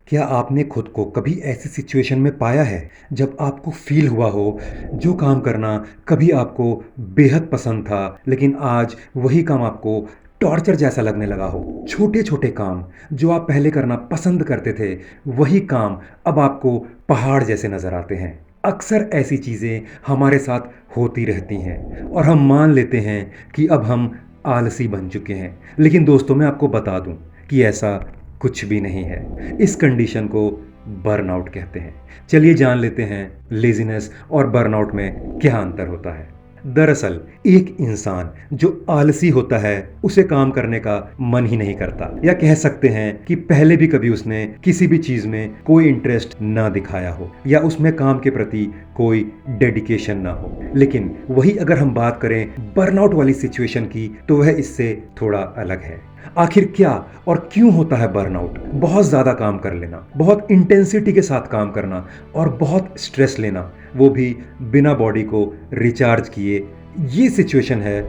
क्या आपने खुद को कभी ऐसी सिचुएशन में पाया है जब आपको फील हुआ हो जो काम करना कभी आपको बेहद पसंद था लेकिन आज वही काम आपको टॉर्चर जैसा लगने लगा हो? छोटे छोटे काम जो आप पहले करना पसंद करते थे, वही काम अब आपको पहाड़ जैसे नज़र आते हैं। अक्सर ऐसी चीज़ें हमारे साथ होती रहती हैं और हम मान लेते हैं कि अब हम आलसी बन चुके हैं। लेकिन दोस्तों, मैं आपको बता दूं कि ऐसा कुछ भी नहीं है। इस कंडीशन को बर्नआउट कहते हैं। चलिए जान लेते हैं लेज़ीनेस और बर्नआउट में क्या अंतर होता है। दरअसल एक इंसान जो आलसी होता है उसे काम करने का मन ही नहीं करता, या कह सकते हैं कि पहले भी कभी उसने किसी भी चीज में कोई इंटरेस्ट ना दिखाया हो या उसमें काम के प्रति कोई डेडिकेशन ना हो। लेकिन वही अगर हम बात करें बर्नआउट वाली सिचुएशन की, तो वह इससे थोड़ा अलग है। आखिर क्या और क्यों होता है बर्नआउट? बहुत ज्यादा काम कर लेना, बहुत इंटेंसिटी के साथ काम करना और बहुत स्ट्रेस लेना, वो भी बिना बॉडी को रिचार्ज किए, ये सिचुएशन है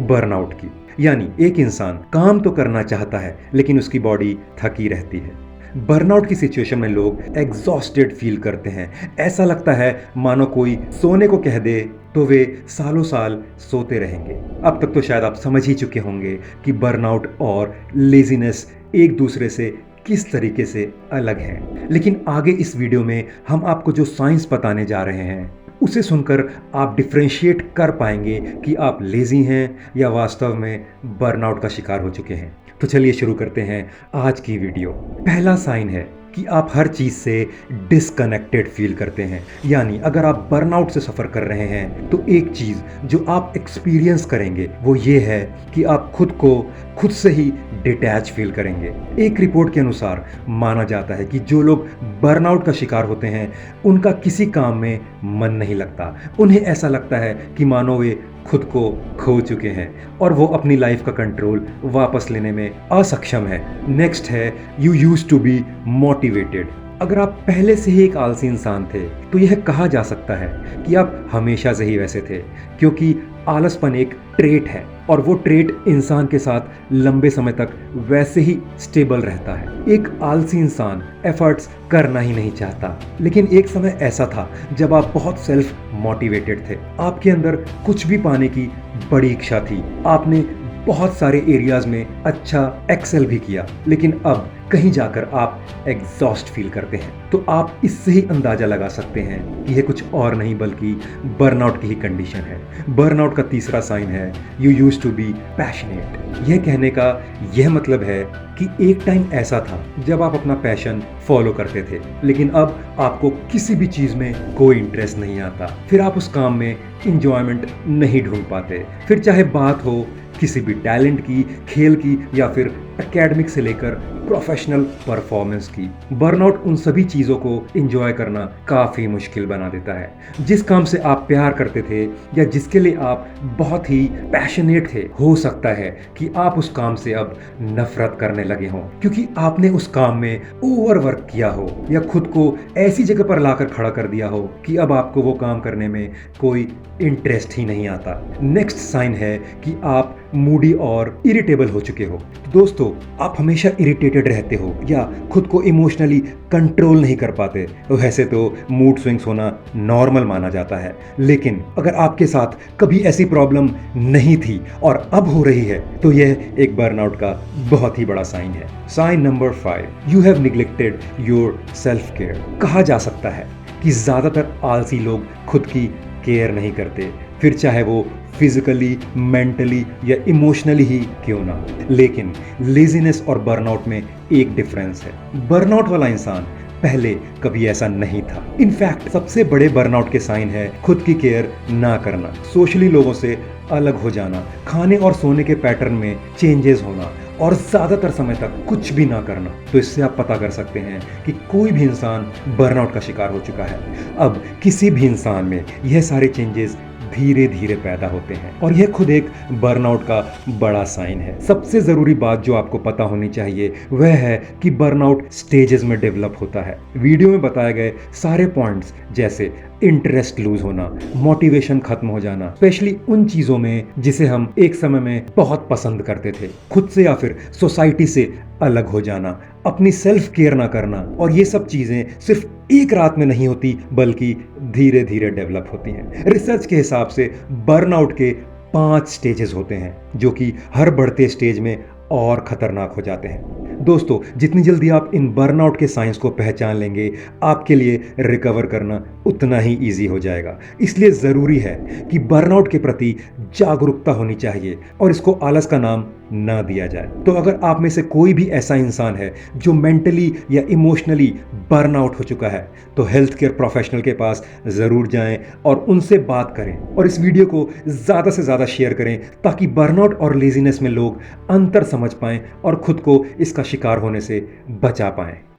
बर्नआउट की। यानी एक इंसान काम तो करना चाहता है लेकिन उसकी बॉडी थकी रहती है। बर्नआउट की सिचुएशन में लोग एग्जॉस्टेड फील करते हैं। ऐसा लगता है मानो कोई सोने को कह दे तो वे सालों साल सोते रहेंगे। अब तक तो शायद आप समझ ही चुके होंगे कि बर्नआउट और लेजीनेस एक दूसरे से किस तरीके से अलग हैं। लेकिन आगे इस वीडियो में हम आपको जो साइंस बताने जा रहे हैं उसे सुनकर आप डिफ्रेंशिएट कर पाएंगे कि आप लेजी हैं या वास्तव में बर्नआउट का शिकार हो चुके हैं। तो चलिए शुरू करते हैं आज की वीडियो। पहला साइन है कि आप हर चीज से डिस्कनेक्टेड फील करते हैं। यानी अगर आप बर्नआउट से सफर कर रहे हैं तो एक चीज जो आप एक्सपीरियंस करेंगे वो ये है कि आप खुद को खुद से ही डिटैच फील करेंगे। एक रिपोर्ट के अनुसार माना जाता है कि जो लोग बर्नआउट का शिकार होते हैं उनका किसी काम में मन नहीं लगता। उन्हें ऐसा लगता है कि मानो वे खुद को खो चुके हैं और वो अपनी लाइफ का कंट्रोल वापस लेने में असक्षम है। नेक्स्ट है you used to be motivated. अगर आप पहले से ही एक आलसी इंसान थे तो यह कहा जा सकता है कि आप हमेशा से ही वैसे थे, क्योंकि आलसपन एक ट्रेट है और वो ट्रेट इंसान के साथ लंबे समय तक वैसे ही स्टेबल रहता है। एक आलसी इंसान एफर्ट्स करना ही नहीं चाहता। लेकिन एक समय ऐसा था जब आप बहुत सेल्फ मोटिवेटेड थे, आपके अंदर कुछ भी पाने की बड़ी इच्छा थी, आपने बहुत सारे एरियाज में अच्छा एक्सेल भी किया, लेकिन अब कहीं जाकर आप एग्जॉस्ट फील करते हैं। तो आप इससे ही अंदाजा लगा सकते हैं कि यह कुछ और नहीं बल्कि बर्नआउट की ही कंडीशन है। बर्नआउट का तीसरा साइन है you used to be passionate. यह कहने का यह मतलब है कि एक टाइम ऐसा था जब आप अपना पैशन फॉलो करते थे, लेकिन अब आपको किसी भी चीज में कोई इंटरेस्ट नहीं आता। फिर आप उस काम में इंजॉयमेंट नहीं ढूंढ पाते। फिर चाहे बात हो किसी भी टैलेंट की, खेल की या फिर एकेडमिक से लेकर प्रोफेशनल परफॉर्मेंस की। बर्नआउट उन सभी चीज़ों को एंजॉय करना काफ़ी मुश्किल बना देता है। जिस काम से आप प्यार करते थे या जिसके लिए आप बहुत ही पैशनेट थे, हो सकता है कि आप उस काम से अब नफरत करने लगे हों, क्योंकि आपने उस काम में ओवरवर्क किया हो या खुद को ऐसी जगह पर लाकर खड़ा कर दिया हो कि अब आपको वो काम करने में कोई इंटरेस्ट ही नहीं आता। नेक्स्ट साइन है कि आप मूडी और इरिटेबल हो चुके हो। दोस्तों, आप हमेशा इरिटेटेड रहते हो या खुद को इमोशनली कंट्रोल नहीं कर पाते। वैसे तो मूड स्विंग्स होना नॉर्मल माना जाता है, लेकिन अगर आपके साथ कभी ऐसी प्रॉब्लम नहीं थी और अब हो रही है तो यह एक बर्नआउट का बहुत ही बड़ा साइन है। Sign number 5, you have neglected your self care. कहा जा सकता है कि ज्यादातर आलसी लोग खुद की केयर नहीं करते, फिर चाहे वो फिजिकली, मेंटली या इमोशनली ही क्यों ना हो। लेकिन लेजीनेस और बर्नआउट में एक डिफरेंस है। बर्नआउट वाला इंसान पहले कभी ऐसा नहीं था। इनफैक्ट सबसे बड़े बर्नआउट के साइन है खुद की केयर ना करना, सोशली लोगों से अलग हो जाना, खाने और सोने के पैटर्न में चेंजेस होना और ज्यादातर समय तक कुछ भी ना करना। तो इससे आप पता कर सकते हैं कि कोई भी इंसान बर्नआउट का शिकार हो चुका है। अब किसी भी इंसान में यह सारे चेंजेस धीरे धीरे पैदा होते हैं और यह खुद एक बर्नआउट का बड़ा साइन है। सबसे जरूरी बात जो आपको पता होनी चाहिए वह है कि बर्नआउट स्टेजेस में डेवलप होता है। वीडियो में बताए गए सारे पॉइंट्स जैसे इंटरेस्ट लूज होना, मोटिवेशन खत्म हो जाना, स्पेशली उन चीजों में जिसे हम एक समय में बहुत पसंद करते थे, खुद से या फिर सोसाइटी से अलग हो जाना, अपनी सेल्फ केयर ना करना, और ये सब चीज़ें सिर्फ एक रात में नहीं होती बल्कि धीरे धीरे डेवलप होती हैं। रिसर्च के हिसाब से बर्नआउट के 5 स्टेजेस होते हैं जो कि हर बढ़ते स्टेज में और खतरनाक हो जाते हैं। दोस्तों, जितनी जल्दी आप इन बर्नआउट के साइंस को पहचान लेंगे, आपके लिए रिकवर करना उतना ही ईजी हो जाएगा। इसलिए ज़रूरी है कि बर्नआउट के प्रति जागरूकता होनी चाहिए और इसको आलस का नाम ना दिया जाए। तो अगर आप में से कोई भी ऐसा इंसान है जो मेंटली या इमोशनली बर्नआउट हो चुका है, तो हेल्थ केयर प्रोफेशनल के पास ज़रूर जाएं और उनसे बात करें, और इस वीडियो को ज़्यादा से ज़्यादा शेयर करें ताकि बर्नआउट और लेजीनेस में लोग अंतर समझ पाएं और खुद को इसका शिकार होने से बचा पाएं।